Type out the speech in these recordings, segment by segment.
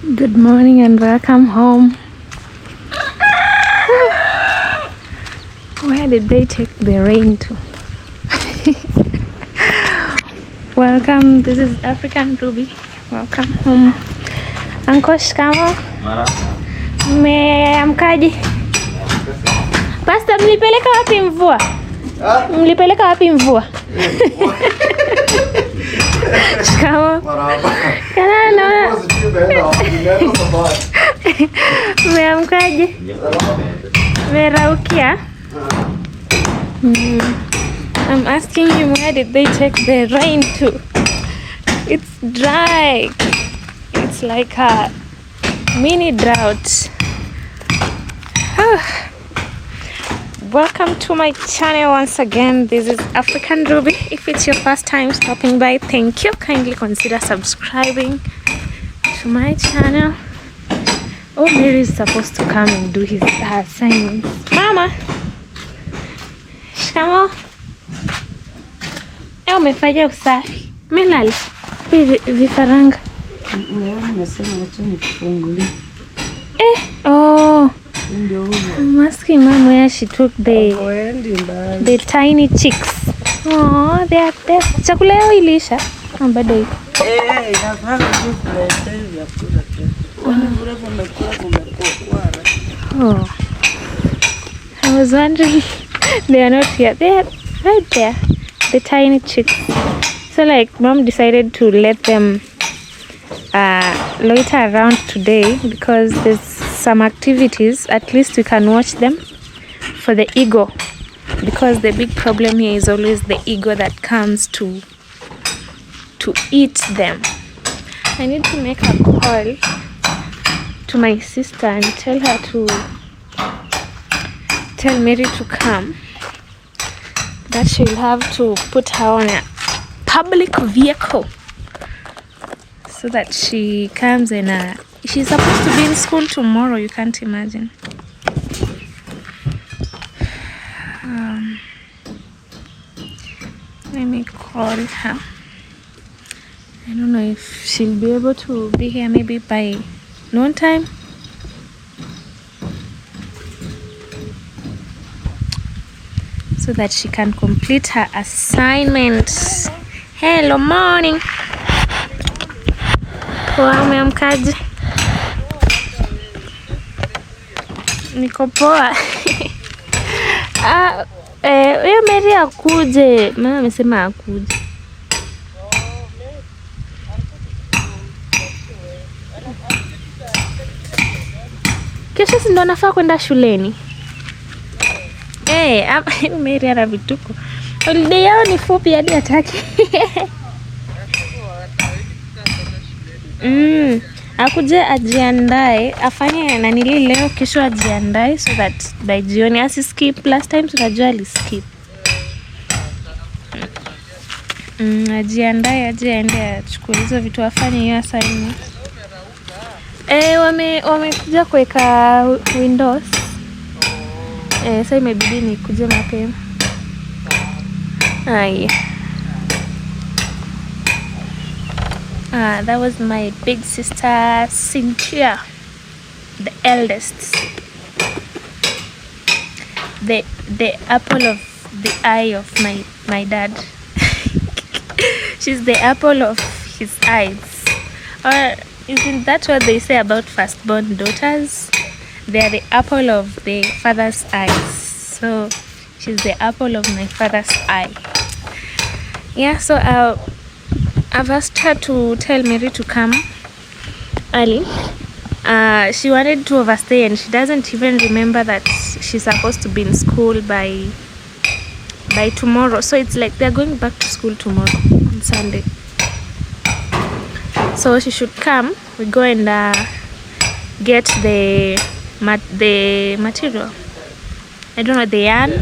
Good morning and welcome home. Where did they take the rain to? Welcome, this is African Ruby. Welcome home. Uncle Shikamo. Mmeamkaje? Pastor, mlipeleka wapi mvua? Mlipeleka wapi mvua? Shikamo. Kana mmeamkaje? Meraukia? I'm asking him where did they take the rain to? It's dry. It's like a mini drought. Welcome to my channel once again. This is African Ruby. If it's your first time stopping by, thank you. Kindly consider subscribing to my channel. Oh, Mary is supposed to come and do her assignments. Mama! Shikamo. Umefanya usafi. Melali. Vifaranga. Nimesema acha nifungulie. Oh. I'm asking Mom where she took the tiny chicks. Oh, they are there. Chakula yao ilisha. Bado iko. Inafaa kukuleta vyakula tu. Kule kumekuwa. Oh. I was wondering they are not here. They are right there. The tiny chicks. So like Mom decided to let them loiter around today because there's some activities. At least we can watch them for the ego, because the big problem here is always the ego that comes to eat them. I need to make a call to my sister and tell her to tell Mary to come, that she'll have to put her on a public vehicle so that she comes and she's supposed to be in school tomorrow. You can't imagine. Let me call her. I don't know if she'll be able to be here maybe by noon time. So that she can complete her assignment. Hello, morning. Poa, umeamkaje? Niko poa. Huyo Mary akuje. Mama amesema akuje. Kesho si ndo nafaa kwenda shuleni. Mary ana vituko. Holiday yao ni fupi hadi hataki. Akuje ajiandae, afanye nanili leo, kesho ajiandae so that by jioni asiskip. Last time tunajua aliskip. Ajiandae aje aende achukue hizo vitu afanye hiyo assignment. Wamekuja kuweka windows. Sasa imebidi nikuje mapema. That was my big sister Cynthia, the eldest, the apple of the eye of my dad. She's the apple of his eyes. Or isn't that what they say about firstborn daughters? They are the apple of the father's eyes. So she's the apple of my father's eye. Yeah, so I've asked her to tell Mary to come early. She wanted to overstay and she doesn't even remember that she's supposed to be in school by tomorrow. So it's like they're going back to school tomorrow on Sunday. So she should come. We go and get the material. I don't know, the yarn,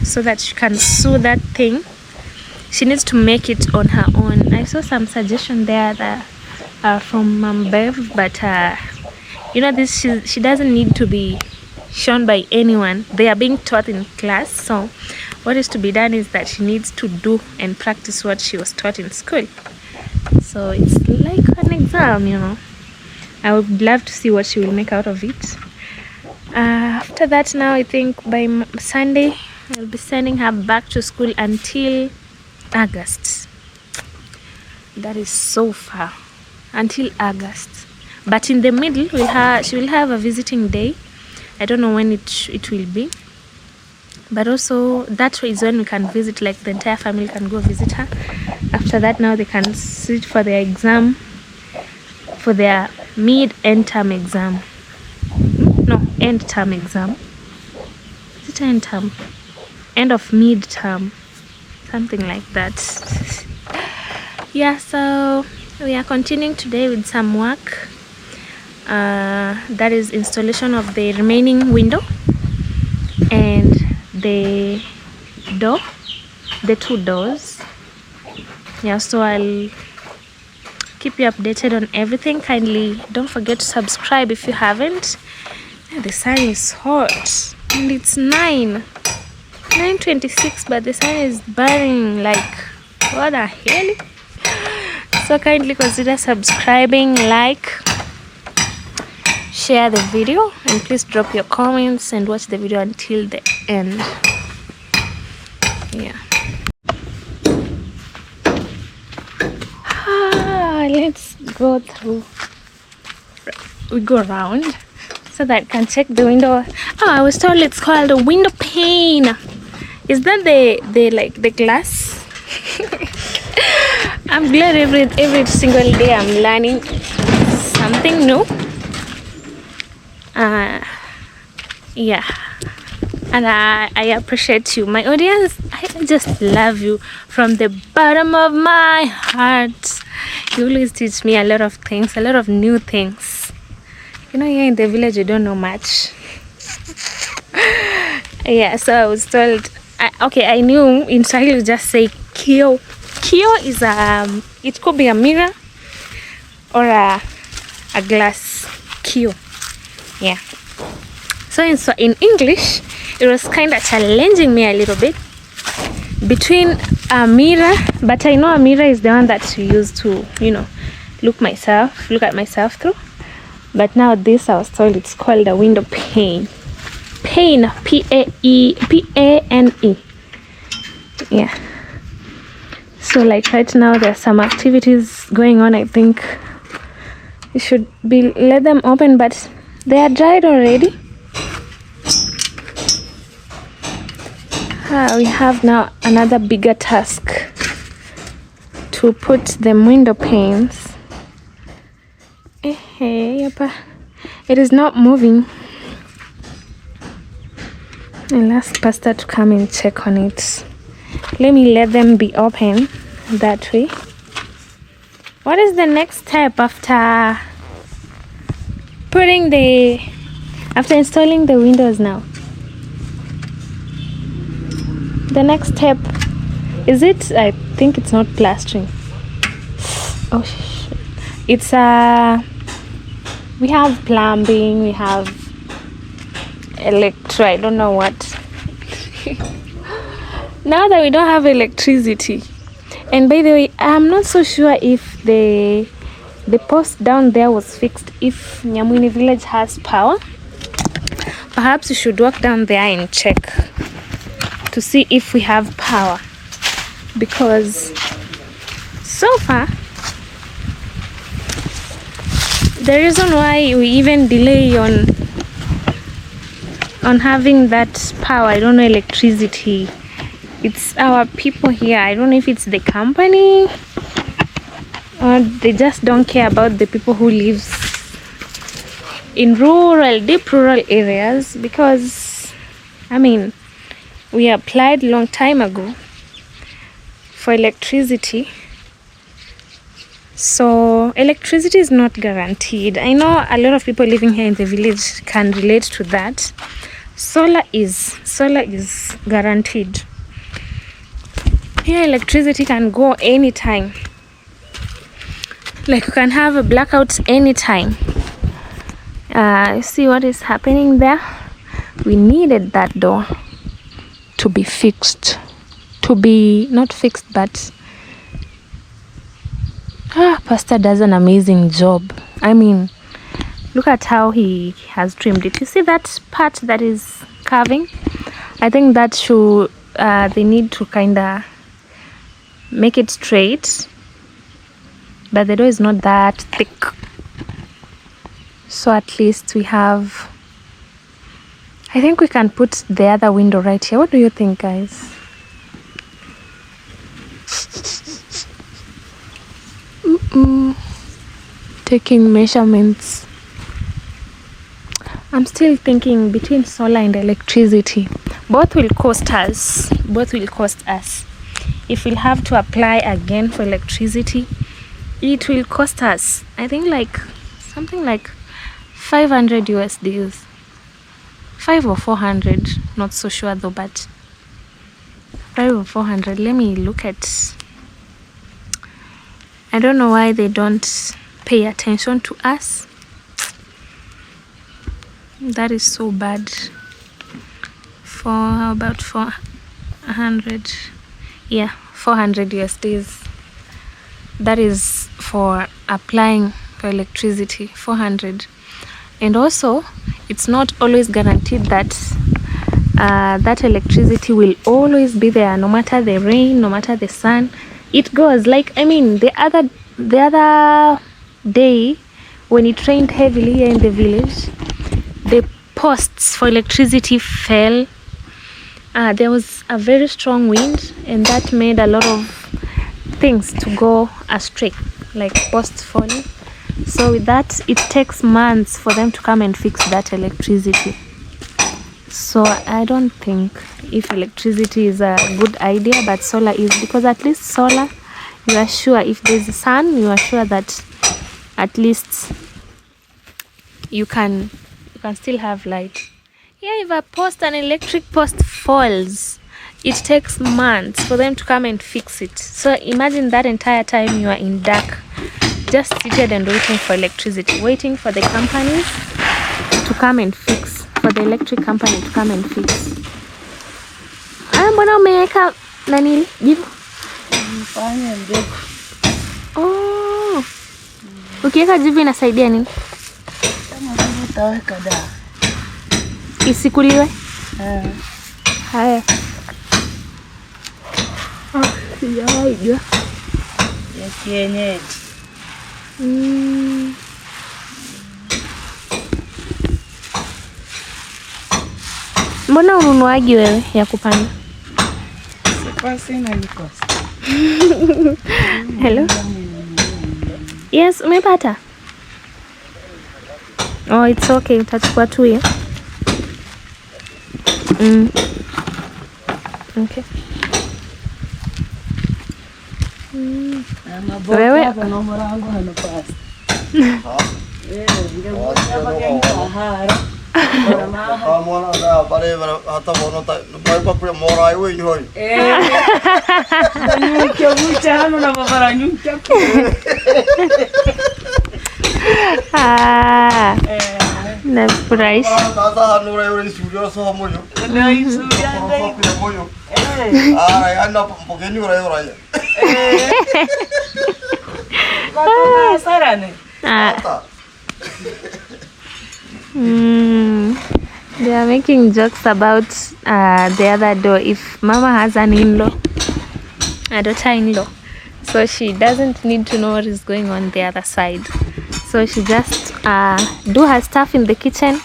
so that she can sew that thing. She needs to make it on her own. I saw some suggestion there that are from Mom Bev, but this she doesn't need to be shown by anyone. They are being taught in class. So what is to be done is that she needs to do and practice what she was taught in school. So it's like an exam, I would love to see what she will make out of it. After that, now I think by Sunday I'll be sending her back to school until August. That is so far, until August. But in the middle, she will have a visiting day. I don't know when it will be, but also that is when we can visit, like the entire family can go visit her. After that, now they can sit for their exam, for their end term exam. No, end term exam. Is it end term? End of mid term, something like that. Yeah, so we are continuing today with some work. That is installation of the remaining window and the door, the 2 doors. Yeah, so I'll keep you updated on everything. Kindly don't forget to subscribe if you haven't. The sun is hot and it's 9:26, but the sun is burning like what the hell. So kindly consider subscribing, like, share the video, and please drop your comments and watch the video until the end. Yeah. Let's go through. We go around so that I can check the window. I was told it's called a window pane. Is that the glass? I'm glad every single day I'm learning something new. Yeah, and I appreciate you, my audience. I just love you from the bottom of my heart. You always teach me a lot of things, a lot of new things. You know, here in the village you don't know much. Yeah, so I was told, I knew in Swahili you just say kio. Kio is it could be a mirror or a glass. Kio. Yeah. So in English, it was kind of challenging me a little bit between a mirror, but I know a mirror is the one that you use to, look at myself through. But now this, I was told it's called a window pane. Pane, P-A-N-E. Yeah. So like right now, there's some activities going on. I think you should let them open, but they are dried already. We have now another bigger task to put the window panes. It is not moving. I'll ask Pastor to come and check on it. Let me let them be open that way. What is the next step after installing the windows now? The next step, is it? I think it's not plastering. Oh shit. It's we have plumbing, we have electro, I don't know what. Now that we don't have electricity, and by the way, I'm not so sure if the post down there was fixed, if Nyamwini village has power. Perhaps you should walk down there and check to see if we have power, because so far the reason why we even delay on having that power, I don't know, electricity, it's our people here. I don't know if it's the company or they just don't care about the people who live in deep rural areas, because we applied long time ago for electricity. So electricity is not guaranteed. I know a lot of people living here in the village can relate to that. Solar is guaranteed. Here electricity can go anytime. Like you can have a blackout anytime. See what is happening there? We needed that door to be fixed, to be not fixed, but Pastor does an amazing job. Look at how he has trimmed it. You see that part that is curving? I think that should they need to kind of make it straight, but the door is not that thick, so at least we have, I think we can put the other window right here. What do you think, guys? Taking measurements. I'm still thinking between solar and electricity. Both will cost us. If we'll have to apply again for electricity, it will cost us, I think, like something like 500 USDs. 5 or 400, not so sure though, but 5 or 400. Let me look at, I don't know why they don't pay attention to us. That is so bad. For about 400, yeah, 400 USDs. That is for applying for electricity, 400. And also, it's not always guaranteed that that electricity will always be there, no matter the rain, no matter the sun. It goes like, I mean, the other day when it rained heavily here in the village, the posts for electricity fell. There was a very strong wind, and that made a lot of things to go astray, like posts falling. So with that, it takes months for them to come and fix that electricity. So I don't think if electricity is a good idea, but solar is, because at least solar, you are sure if there's a sun, you are sure that at least you can still have light. Yeah, if an electric post falls, it takes months for them to come and fix it. So imagine that entire time you are in dark, just seated and waiting for electricity, waiting for the companies to come and fix, for the electric company to come and fix. Mbona umeweka nani jivu? Mfanye mbegu. Oh. Ukiweka jivu inasaidia nini? Kama jivu utaweka dawa. Isikuliwe? Haya. Sijawahi jua. Ya kienyeji. Mbona ununuaji wewe ya kupanda? Sina nikosa. Hello? Yes, umepata? Oh, it's okay. Utachukua tu hiyo. Okay. Wewe hapa na mwanangu hana pasi. Mwana da pare hata bono ta pai pa pre morai we hoi. Nyukia bucha hano na babara nyukia. Nafurahisha. Sasa hano ule studio so moyo. Na studio ndai. Moyo. Anda pokeni ora. Bata sarane. They are making jokes about the other door. If mama has an in-law, a daughter-in-law, so she doesn't need to know what is going on the other side. So she just do her stuff in the kitchen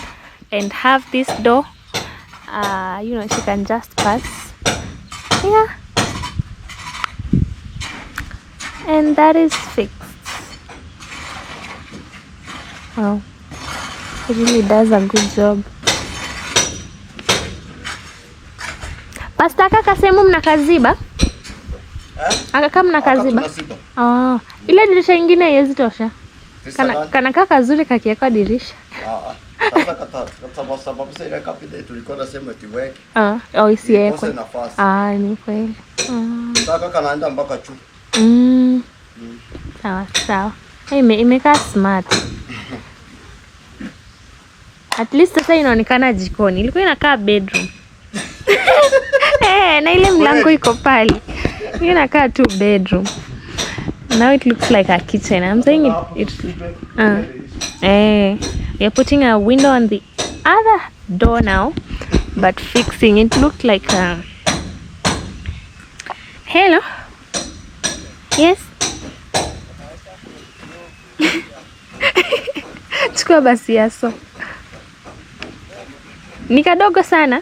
and have this door. She can just pass. Yeah. And that is fixed. Wow. He really does a good job. Pasta kaka sehemu mnakaziba? Kaka mnakaziba? Oh, ile dirisha ingine haiwezi tosha. Kana kaka zuri kakiweka dirisha. Sasa kata sababu sasa ile kapide tulikuwa nasema tiweke. Isiwekwe. Ni kweli. Sasa kaka naenda mpaka chu. Sawa. Imekaa smart. At least sasa inaonekana jikoni. Ilikuwa inakaa bedroom. Na ile mlango iko pale. Hiyo inakaa tu bedroom. Now it looks like a kitchen. I'm saying it We're putting a window on the other door now, but fixing it. Looked like a... Hello. Yes. Chukua basi yaso. Ni kadogo sana.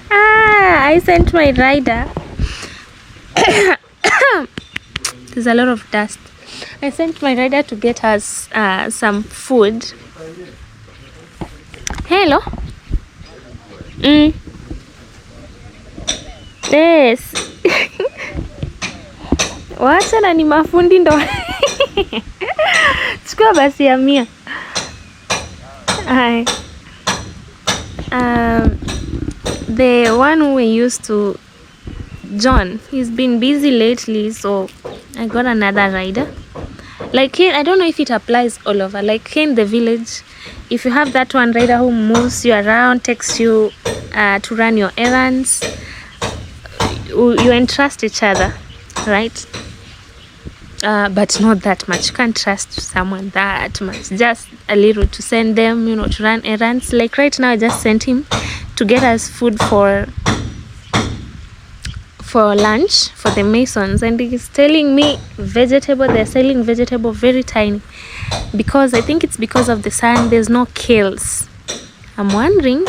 I sent my rider. There's a lot of dust. I sent my rider to get us some food. Hello. Yes. Wacha na ni mafundi ndo. Chukua basi ya 100. Hi. The one who we used to, John, he's been busy lately, so I got another rider. Like here, I don't know if it applies all over. Like here in the village, if you have that one rider who moves you around, takes you to run your errands, you entrust each other, right? But not that much. You can't trust someone that much. Just a little to send them, to run errands. Like right now, I just sent him to get us food for lunch for the Masons, and he's telling me they're selling vegetable very tiny, because I think it's because of the sun. There's no kales. I'm wondering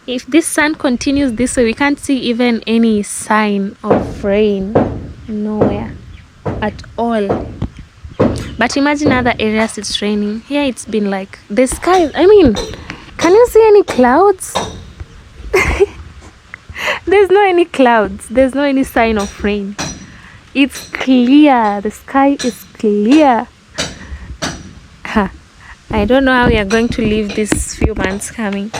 if this sun continues this way, we can't see even any sign of rain. Nowhere at all. But imagine other areas it's raining. Here it's been like the sky, I mean, can you see any clouds? There's no any clouds. There's no any sign of rain. It's clear. The sky is clear. I don't know how we are going to live these few months coming.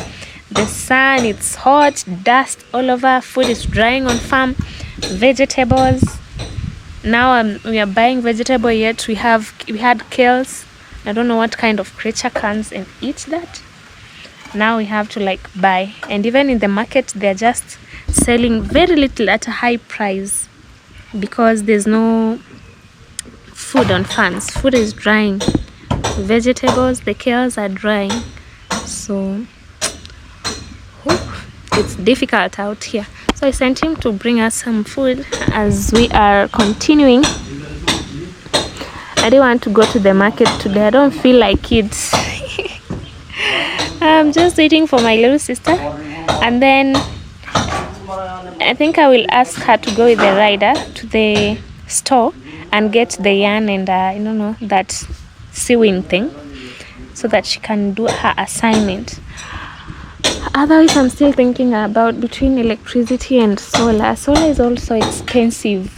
The sun, it's hot, dust all over, food is drying on farm, vegetables. Now we are buying vegetable, yet we had kales. I don't know what kind of creature comes and eats that. Now we have to like buy, and even in the market they're just selling very little at a high price, because there's no food on farms. Food is drying. Vegetables, the kales are drying, so it's difficult out here. So I sent him to bring us some food as we are continuing. I didn't want to go to the market today. I don't feel like it. I'm just waiting for my little sister, and then I think I will ask her to go with the rider to the store and get the yarn and that sewing thing, so that she can do her assignment. Otherwise, I'm still thinking about between electricity and solar. Solar is also expensive.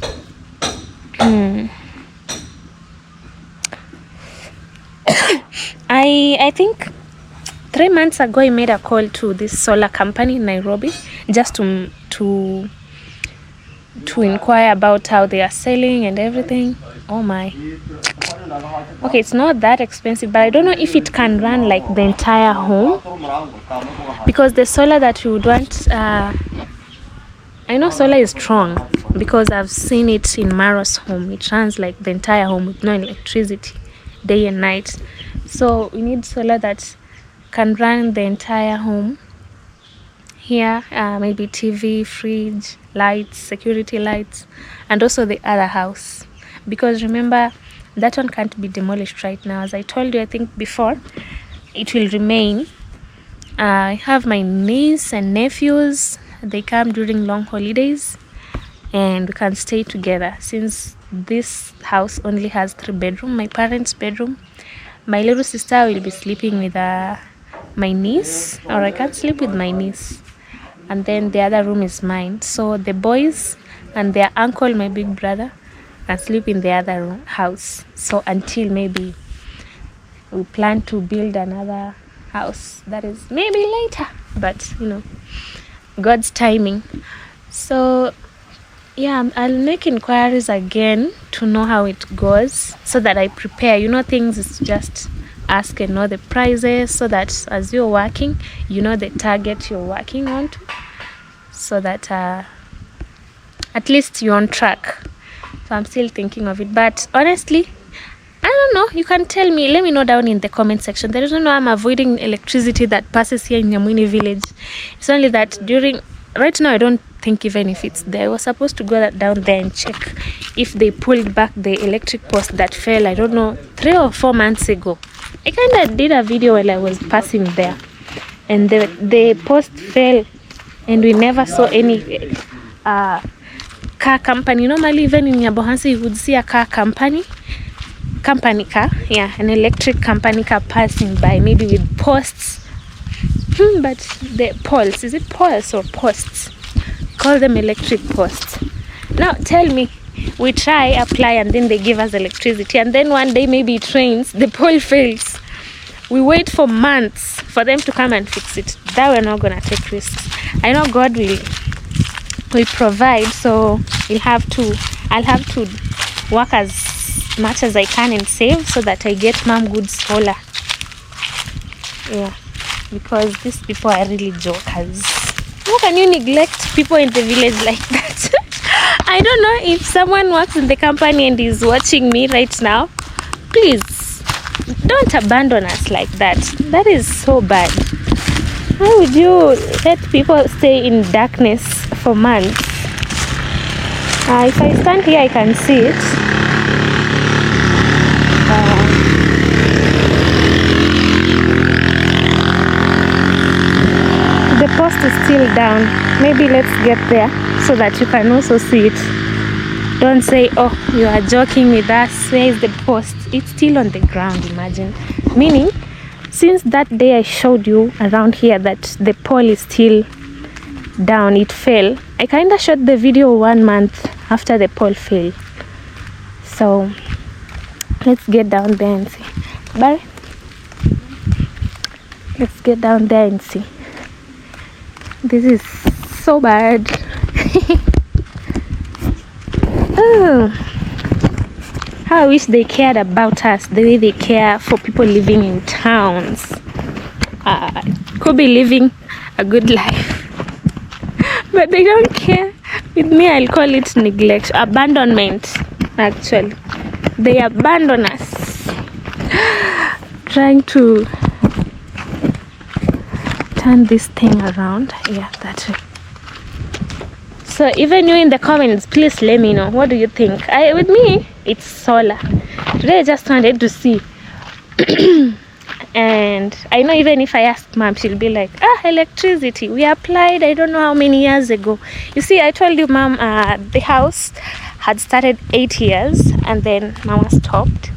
I think 3 months ago I made a call to this solar company in Nairobi, just to inquire about how they are selling and everything. Oh my. Okay, it's not that expensive, but I don't know if it can run like the entire home, because the solar that you would want, I know solar is strong because I've seen it in Maro's home. It runs like the entire home with no electricity, day and night. So we need solar that can run the entire home. Here, maybe TV, fridge, lights, security lights, and also the other house. Because remember, that one can't be demolished right now. As I told you, I think before, it will remain. I have my niece and nephews. They come during long holidays, and we can stay together. Since this house only has 3 bedrooms, my parents' bedroom, my little sister will be sleeping with my niece, or I can't sleep with my niece. And then the other room is mine. So the boys and their uncle, my big brother, can sleep in the other house. So until maybe we plan to build another house, that is maybe later, but God's timing. So yeah, I'll make inquiries again to know how it goes, so that I prepare. Things is just ask and know the prices, so that as you're working, the target you're working on to, so that at least you're on track. So I'm still thinking of it, but honestly, I don't don't know. You can tell me. Let me know down in the comment section. There is no I'm avoiding electricity that passes here in Nyamwini village. It's only that right now I don't think even if it's there. I was supposed to go down there and check if they pulled back the electric post that fell, I don't know, 3 or 4 months ago. I kind of did a video while I was passing there, and the post fell and we never saw any car company. Normally even in Nyabohansi you would see a car company car, yeah, an electric company car passing by, maybe with posts. But the poles, is it poles or posts? Call them electric posts. Now tell me, we try, apply, and then they give us electricity, and then one day maybe it rains, the pole fails. We wait for months for them to come and fix it. That we're not gonna take risks. I know God will provide, so I'll have to work as much as I can and save so that I get mom good solar. Yeah, because these people are really jokers. How can you neglect people in the village like that? I don't know if someone works in the company and is watching me right now. Please don't abandon us like that. That is so bad. How would you let people stay in darkness for months? If I stand here I can see it. The post is still down. Maybe let's get there so that you can also see it. Don't say, oh, you are joking with us. Where is the post? It's still on the ground, imagine. Meaning, since that day I showed you around here that the pole is still down, it fell. I kind of shot the video 1 month after the pole fell. So let's get down there and see. Barry, let's get down there and see. This is so bad. Oh, how I wish they cared about us the way they care for people living in towns. Could be living a good life, but they don't care. With me, I'll call it neglect, abandonment. Actually, they abandon us. Trying to turn this thing around. Yeah, that's it. So even you in the comments, please let me know, what do you think? With me, it's solar. Today I just wanted to see. And I know even if I ask mom, she'll be like, electricity, we applied I don't know how many years ago. You see, I told you mom, the house had started 8 years and then mama stopped.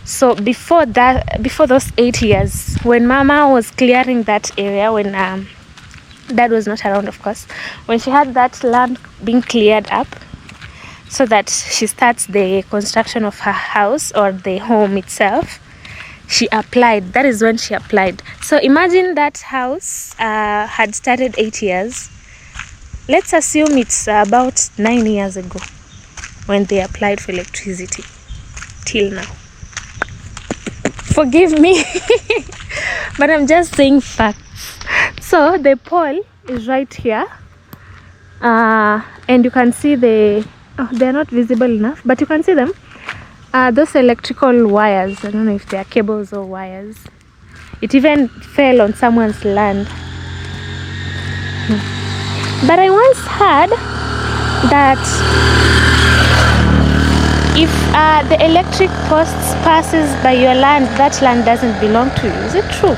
So before those 8 years, when mama was clearing that area, when dad was not around, of course, when she had that land being cleared up so that she starts the construction of her house or the home itself, she applied. That is when she applied. So imagine that house had started 8 years. Let's assume it's about 9 years ago when they applied for electricity till now. Forgive me, but I'm just saying facts. So the pole is right here, and you can see they're not visible enough, but you can see them. Those electrical wires, I don't know if they are cables or wires. It even fell on someone's land. But I once heard that if the electric posts passes by your land, that land doesn't belong to you. Is it true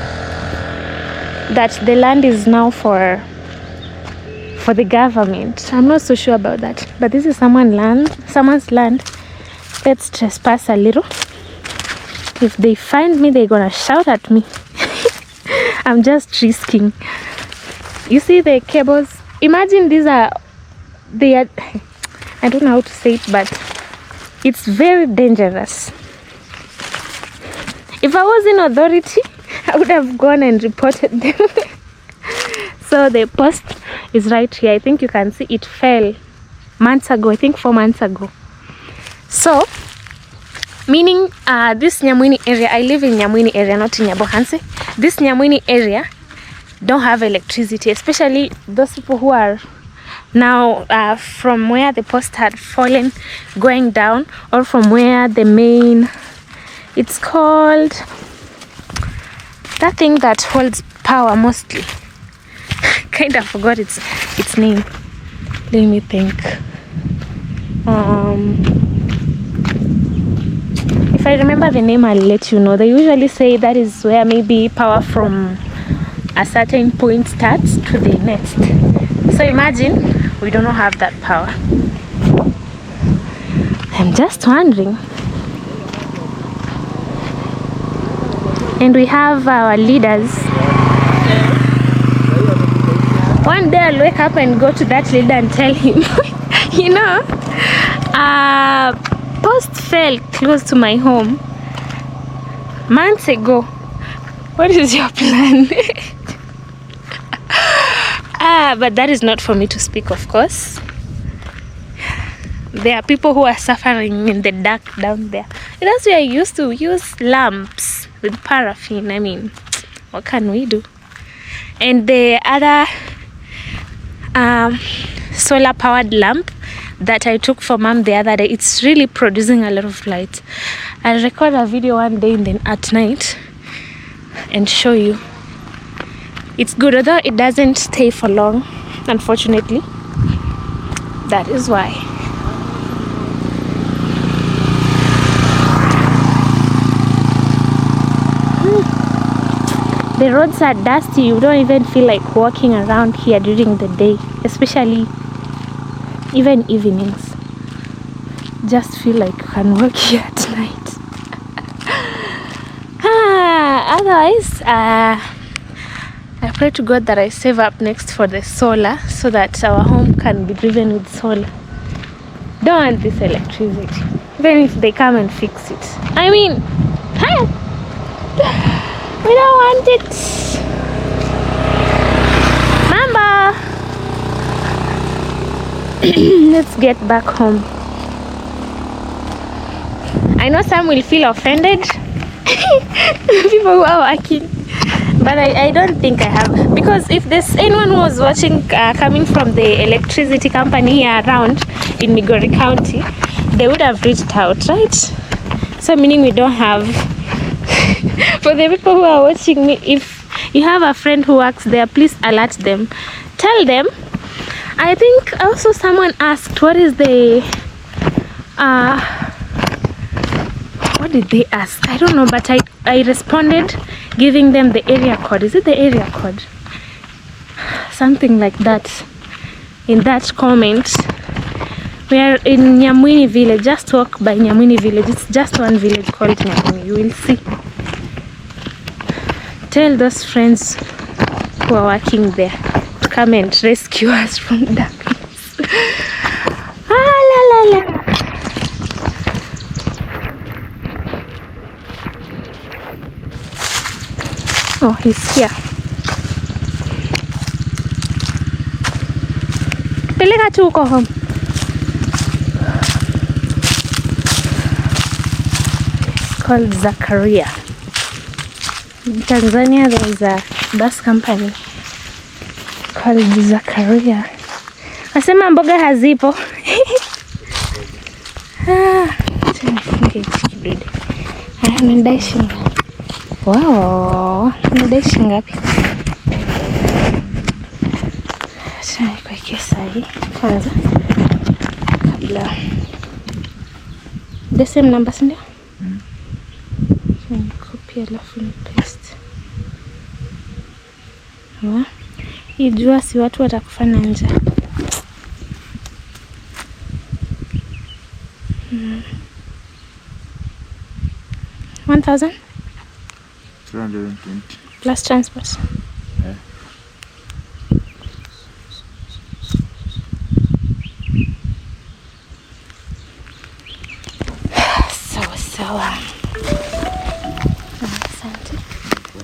that the land is now for the government? I'm not so sure about that, but this is someone's land. Let's trespass a little. If they find me, they're gonna shout at me. I'm just risking. You see the cables? Imagine they are I don't know how to say it, but it's very dangerous. If I was in authority, I would have gone and reported them. So the post is right here. I think you can see it fell months ago. I think 4 months ago. So meaning this Nyamwini area, I live in Nyamwini area, not in Nyabohansi. This Nyamwini area don't have electricity, especially those people who are now from where the post had fallen going down, or from where the main It's called that thing that holds power mostly. Kind of forgot its name. Let me think. If I remember the name, I'll let you know. They usually say that is where maybe power from a certain point starts to the next. So imagine we don't have that power. I'm just wondering. And we have our leaders. One day I'll wake up and go to that leader and tell him, you know, post fell close to my home months ago. What is your plan? But that is not for me to speak, of course. There are people who are suffering in the dark down there. And that's why I used to use lamps with paraffin. I mean, what can we do? And the other solar powered lamp that I took for mom the other day, it's really producing a lot of light. I'll record a video one day and then at night and show you. It's good, although it doesn't stay for long, unfortunately. That is why. The roads are dusty. You don't even feel like walking around here during the day, especially even evenings. Just feel like you can walk here at night. Otherwise, I pray to God that I save up next for the solar so that our home can be driven with solar. Don't want this electricity, even if they come and fix it. I mean, we don't want it. Mamba, let's get back home. I know some will feel offended, people who are working, but I don't think I have, because if there's anyone who was watching coming from the electricity company here around in Migori County, they would have reached out, right? So meaning we don't have. For the people who are watching me, if you have a friend who works there, please alert them. Tell them. I think also someone asked what is the what did they ask? I don't know, but I responded giving them the area code. Is it the area code? Something like that. In that comment. We are in Nyamwini village. Just walk by Nyamwini village. It's just one village called Nyamwini. You will see. Tell those friends who are working there to come and rescue us from darkness. La. Oh, he's here. Peleka tu uko home. It's called Zakaria. In Tanzania, there is a bus company called Zakaria. Asema mboga hazipo. Nadai shilingi. Wow, nadai shilingi ngapi? Acha nikuwekee sahi kwanza kabla. The same number, si ndio? Copy alafu ni paste. Hii jua si watu watakufa na njaa. 1,000? 320. Plus transport. Yeah. Sawa. Asante.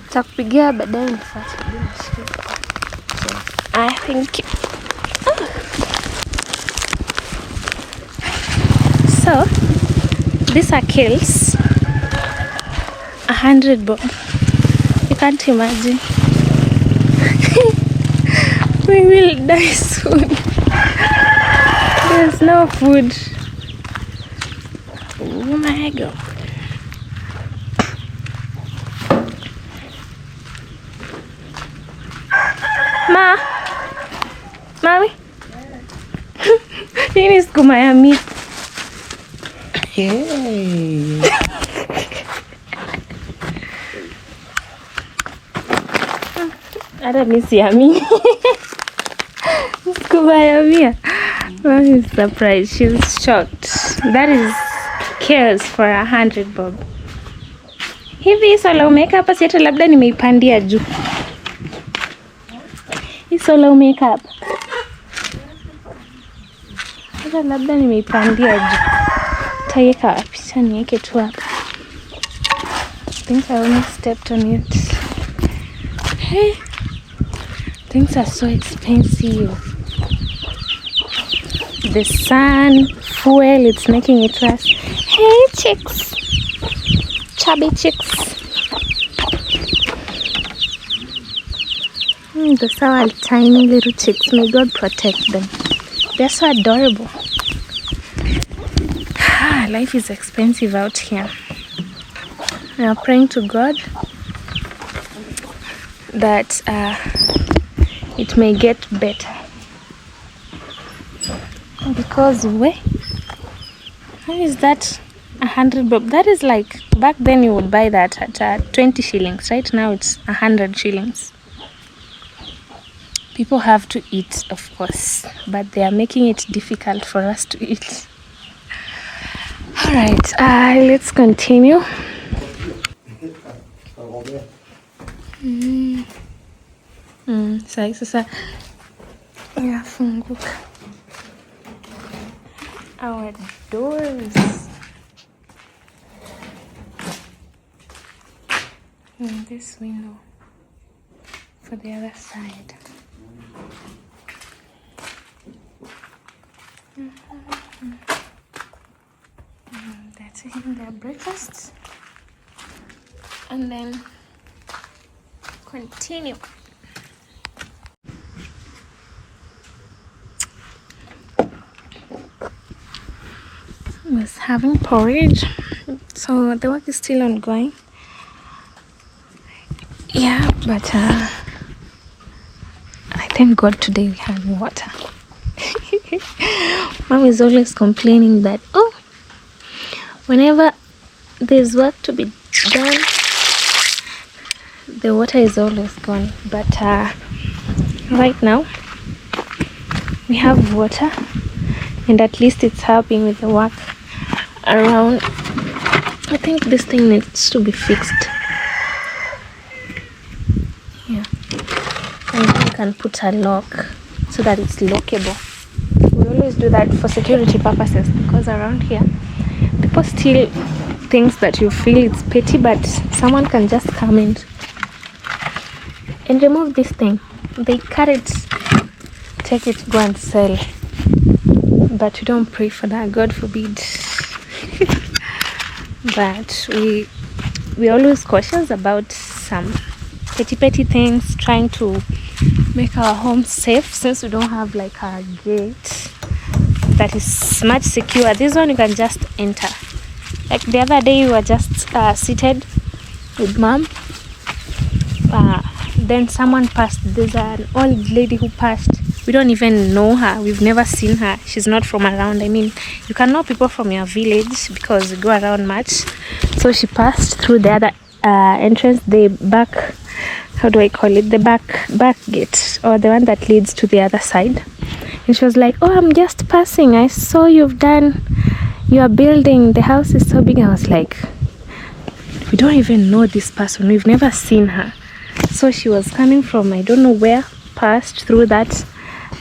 Takupigia baadaye nifuate bila shida. I think so these are kills. 100 bob. You can't imagine. We will die soon. There's no food. Oh my God. Hii ni sukuma ya mi. Hey. Hata mi siamini. Sukuma ya mia. Mom is surprised. She's shocked. That is chaos for 100 bob. Hivi sola umeweka hapa, si hata labda nimeipandia juu. Hii sola umeweka hapa, hata labda nimeipandia juu. Taiweka wapi? Acha niweke tu hapa. I think I almost stepped on it. Hey, things are so expensive. The sun, fuel, it's making it worse. Hey, chicks. Chubby chicks. Those are tiny little chicks. May God protect them. They're so adorable. Life is expensive out here. We are praying to God that it may get better. Because how is that 100 bob? That is like, back then you would buy that at 20 shillings. Right now it's 100 shillings. People have to eat, of course, but they are making it difficult for us to eat. All right, let's continue. Sasa yafunguka. Our doors. And this window for the other side. That's in their breakfast. And then continue. I was having porridge, so the work is still ongoing. Yeah, but I thank God today we had water. Mom is always complaining that, whenever there's work to be done, the water is always gone. But right now we have water, and at least it's helping with the work around. I think this thing needs to be fixed. Yeah, and we can put a lock so that it's lockable. We always do that for security purposes, because around here people steal things that you feel it's petty, but someone can just come in and remove this thing. They cut it, take it, go and sell. But we don't pray for that, God forbid. But we always cautious about some petty things, trying to make our home safe, since we don't have like a gate that is much secure. This one you can just enter. Like the other day we were just seated with Mom. Then someone passed. There's an old lady who passed. We don't even know her. We've never seen her. She's not from around. I mean, you can know people from your village because you go around much. So she passed through the other entrance, the back, how do I call it? The back gate, or the one that leads to the other side. And she was like, I'm just passing. I saw you've done your building. The house is so big. I was like, we don't even know this person. We've never seen her. So she was coming from I don't know where, passed through that,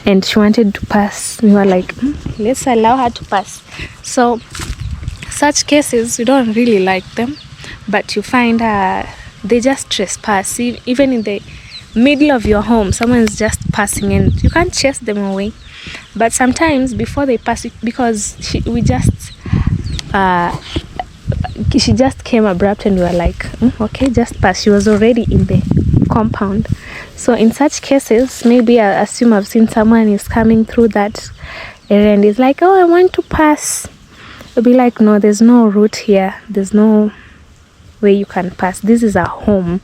and she wanted to pass. We were like, let's allow her to pass. So such cases, we don't really like them, but you find they just trespass. Even in the middle of your home, someone's just passing and you can't chase them away. But sometimes before they pass, because she just came abrupt and we were like, okay, just pass. She was already in the compound. So in such cases, maybe I assume I've seen someone is coming through that area and is like, I want to pass. I'll be like, no, there's no route here. There's no way you can pass. This is a home.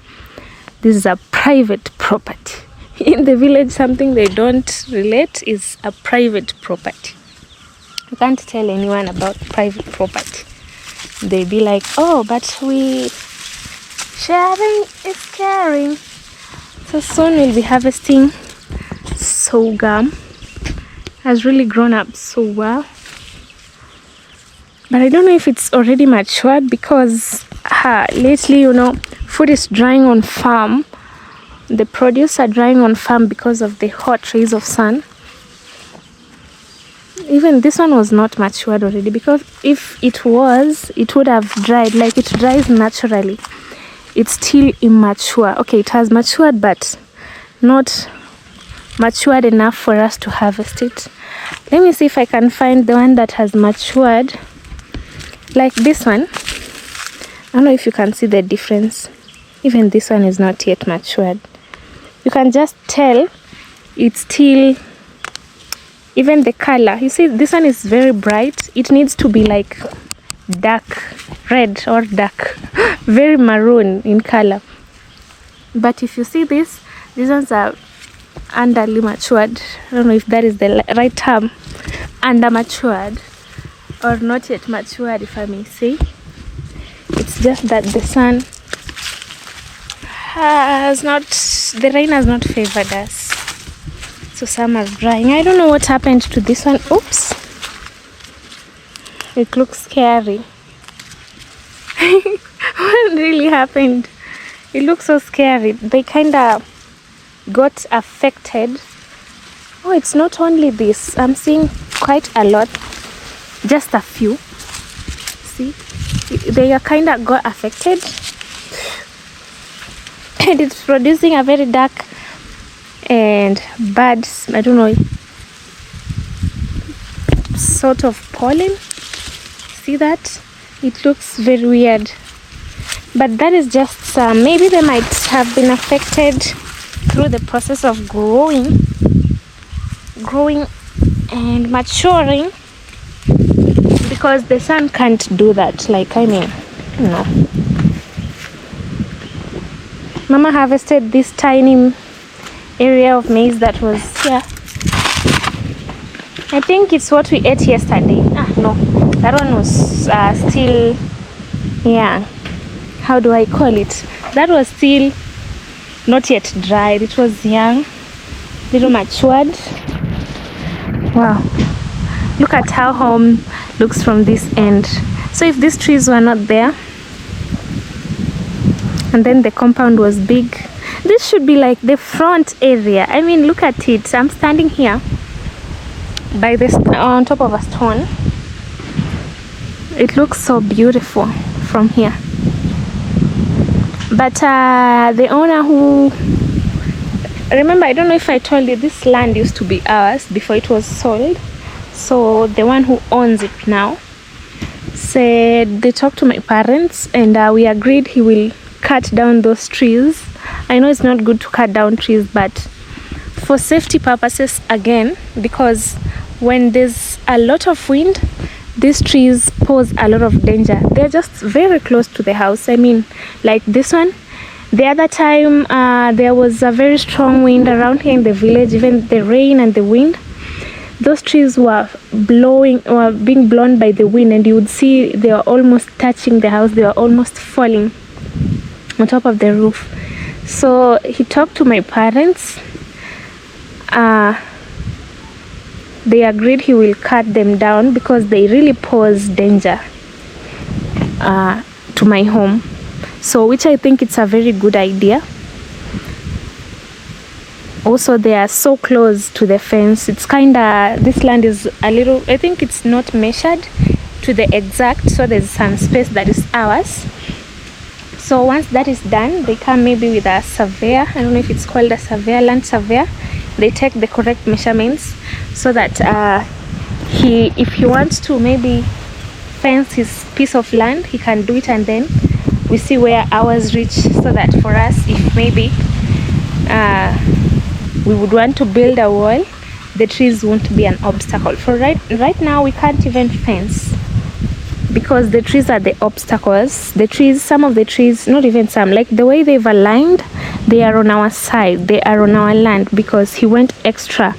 This is a private property. In the village, something they don't relate is a private property. You can't tell anyone about private property. They'll be like, oh, but sharing is caring. So soon we'll be harvesting sorghum. Has really grown up so well. But I don't know if it's already matured because lately, food is drying on farm. The produce are drying on farm because of the hot rays of sun. Even this one was not matured already, because if it was, it would have dried. Like it dries naturally. It's still immature. Okay, it has matured, but not matured enough for us to harvest it. Let me see if I can find the one that has matured, like this one. I don't know if you can see the difference. Even this one is not yet matured. You can just tell it's still, even the color, you see this one is very bright. It needs to be like dark red or dark very maroon in color. But if you see these ones are underly matured. I don't know if that is the right term, under matured or not yet matured, if I may say. It's just that the sun has not, the rain has not favored us, so some are drying. I don't know what happened to this one. Oops, it looks scary. What really happened? It looks so scary. They kind of got affected. Oh, it's not only this. I'm seeing quite a lot. Just a few. See, they are kind of got affected, and it's producing a very dark and bad, I don't know, sort of pollen. See that? It looks very weird, but that is just some. Maybe they might have been affected through the process of growing and maturing, because the sun can't do that. Like, I mean, Mama harvested this tiny area of maize that was here. I think it's what we ate yesterday. No, that one was still young. How do I call it? That was still not yet dried. It was young, little matured. Wow, look at how home looks from this end. So if these trees were not there and then the compound was big, this should be like the front area. I mean, look at it. I'm standing here by this, on top of a stone. It looks so beautiful from here. But the owner who, remember, I don't know if I told you, this land used to be ours before it was sold. So the one who owns it now said they talked to my parents, and we agreed he will cut down those trees. I know it's not good to cut down trees, but for safety purposes, again, because when there's a lot of wind, these trees pose a lot of danger. They're just very close to the house. I mean, like this one. The other time there was a very strong wind around here in the village, even the rain and the wind. Those trees were being blown by the wind, and you would see they were almost touching the house. They were almost falling on top of the roof. So he talked to my parents. They agreed he will cut them down because they really pose danger to my home. So, which I think it's a very good idea. Also, they are so close to the fence. It's kind of, this land is a little, I think it's not measured to the exact, so there's some space that is ours. So once that is done, they come maybe with a surveyor. I don't know if it's called a surveyor, land surveyor. They take the correct measurements so that if he wants to maybe fence his piece of land, he can do it, and then we see where ours reach, so that for us, if maybe we would want to build a wall, the trees won't be an obstacle. For right now, we can't even fence because the trees are the obstacles. The trees, some of the trees, not even some, like the way they've aligned, they are on our side, they are on our land, because he went extra.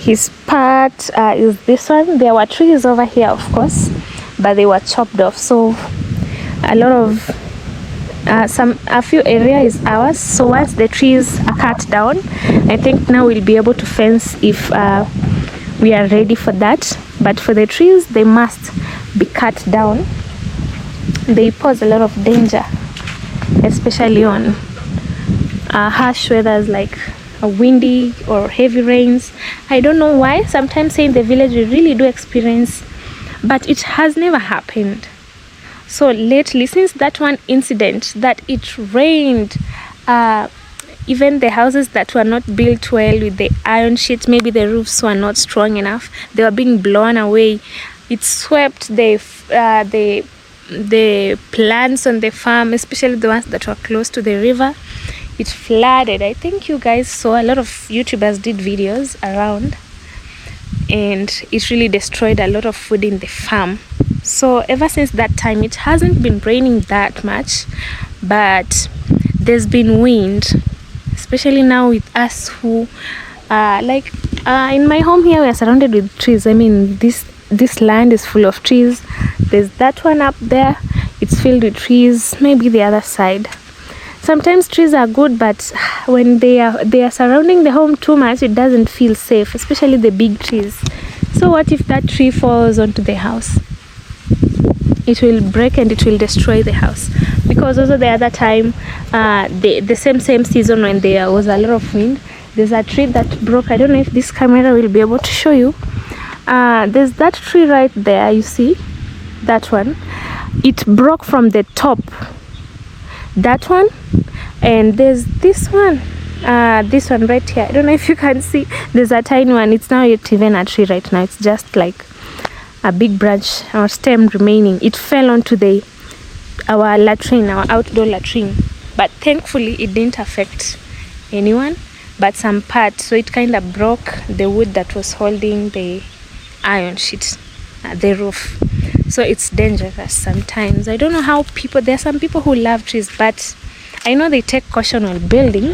His part is this one. There were trees over here, of course, but they were chopped off. So a lot of a few area is ours. So once the trees are cut down, I think now we'll be able to fence if we are ready for that. But for the trees, they must be cut down. They pose a lot of danger, especially on harsh weathers like windy or heavy rains. I don't know why. Sometimes in the village we really do experience, but it has never happened. So lately, since that one incident that it rained, even the houses that were not built well with the iron sheets, maybe the roofs were not strong enough, they were being blown away. It swept the plants on the farm, especially the ones that were close to the river. It flooded. I think you guys saw, a lot of YouTubers did videos around, and it really destroyed a lot of food in the farm. So ever since that time, it hasn't been raining that much, but there's been wind, especially now with us who in my home here we are surrounded with trees. I mean, this land is full of trees. There's that one up there, it's filled with trees. Maybe the other side, sometimes trees are good, but when they are surrounding the home too much, it doesn't feel safe, especially the big trees. So what if that tree falls onto the house? It will break and it will destroy the house. Because also the other time, the same season, when there was a lot of wind, there's a tree that broke. I don't know if this camera will be able to show you. There's that tree right there, you see that one. It broke from the top, that one, and there's this one right here. I don't know if you can see, there's a tiny one. It's not even a tree right now, it's just like a big branch or stem remaining. It fell onto our latrine, our outdoor latrine, but thankfully it didn't affect anyone, but some parts. So it kind of broke the wood that was holding the iron sheet, the roof. So it's dangerous sometimes. I don't know how there are some people who love trees, but I know they take caution while building,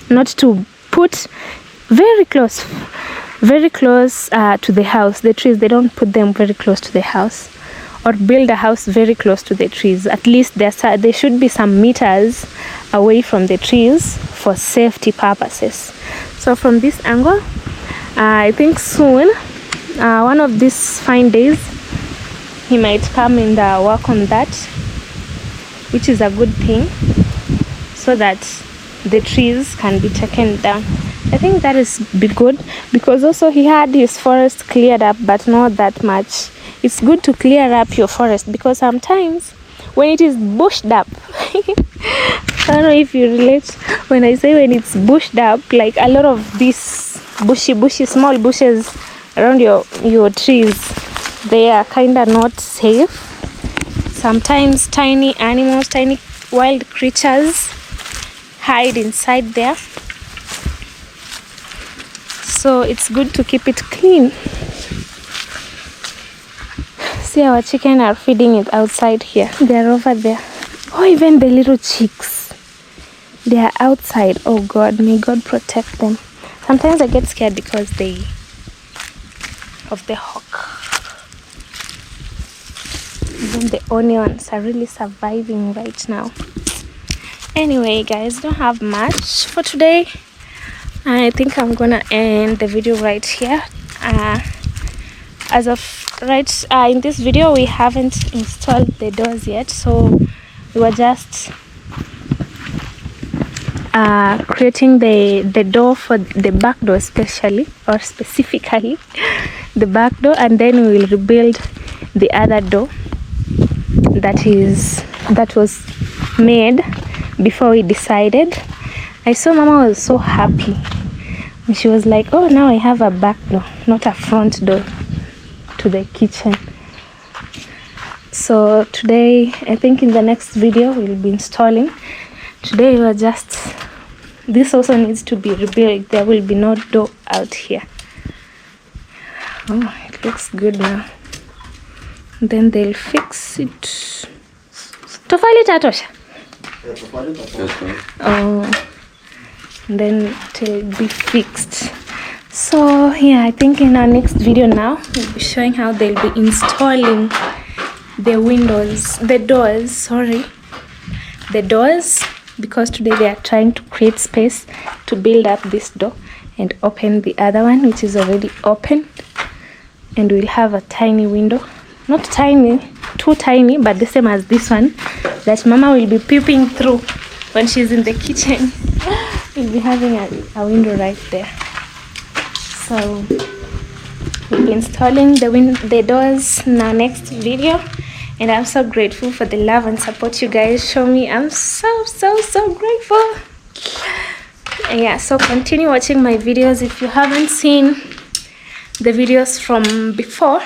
not to put very close to the house. The trees, they don't put them very close to the house, or build a house very close to the trees. At least there should be some meters away from the trees for safety purposes. So from this angle, I think soon, one of these fine days, he might come and work on that, which is a good thing, so that the trees can be taken down. I think that is good, because also he had his forest cleared up, but not that much. It's good to clear up your forest, because sometimes when it is bushed up I don't know if you relate when I say when it's bushed up, like a lot of these bushy small bushes around your trees, they are kind of not safe. Sometimes tiny animals, tiny wild creatures hide inside there. So it's good to keep it clean. See, our chicken are feeding it outside here. They're over there. Oh, even the little chicks, they are outside. Oh God, may God protect them. Sometimes I get scared because of the hawk. Even the onions are really surviving right now. Anyway, guys, don't have much for today. I think I'm gonna end the video right here. As of right in this video, we haven't installed the doors yet, so we were just creating the door for the back door, specifically the back door, and then we will rebuild the other door that was made before we decided. I saw Mama was so happy. She was like, oh, now I have a back door, not a front door to the kitchen. So today, I think in the next video we'll be installing. Today we are just, this also needs to be rebuilt. There will be no door out here. Oh, it looks good now. Then they'll fix it. Tofali tatosha? Oh, then it will be fixed. So yeah, I think in our next video now we'll be showing how they'll be installing the doors, because today they are trying to create space to build up this door and open the other one, which is already open, and we'll have a tiny window, not tiny, too tiny, but the same as this one that Mama will be peeping through when she's in the kitchen. We'll be having a window right there. So we'll be installing the doors in our next video, and I'm so grateful for the love and support you guys show me. I'm so grateful. And yeah, so continue watching my videos. If you haven't seen the videos from before,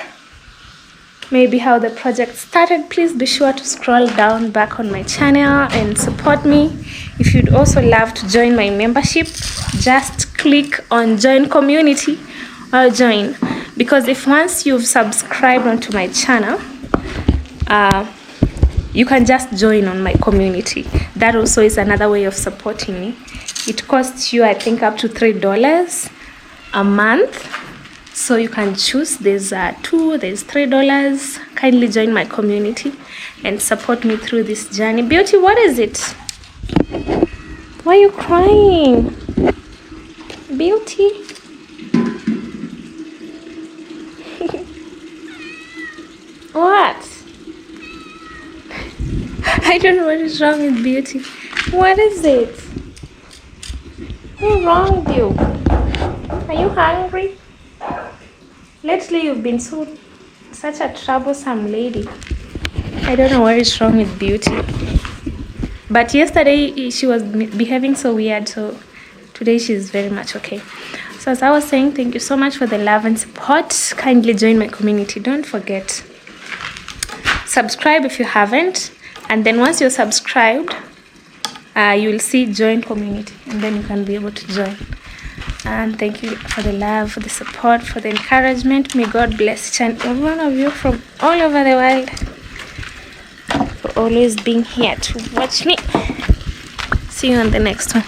maybe how the project started, please be sure to scroll down back on my channel and support me. If you'd also love to join my membership, just click on join community or join, because if once you've subscribed onto my channel, you can just join on my community. That also is another way of supporting me. It costs you, I think, up to $3 a month. So you can choose. There's $2, there's $3. Kindly join my community and support me through this journey. Beauty, what is it? Why are you crying? Beauty? What? I don't know what is wrong with Beauty. What is it? What's wrong with you? Are you hungry? Lately you've been such a troublesome lady. I don't know what is wrong with Beauty. But yesterday she was behaving so weird, so today she's very much okay. So as I was saying, thank you so much for the love and support. Kindly join my community. Don't forget. Subscribe if you haven't. And then once you're subscribed, you will see join community, and then you can be able to join. And thank you for the love, for the support, for the encouragement. May God bless each and every one of you from all over the world for always being here to watch me. See you on the next one.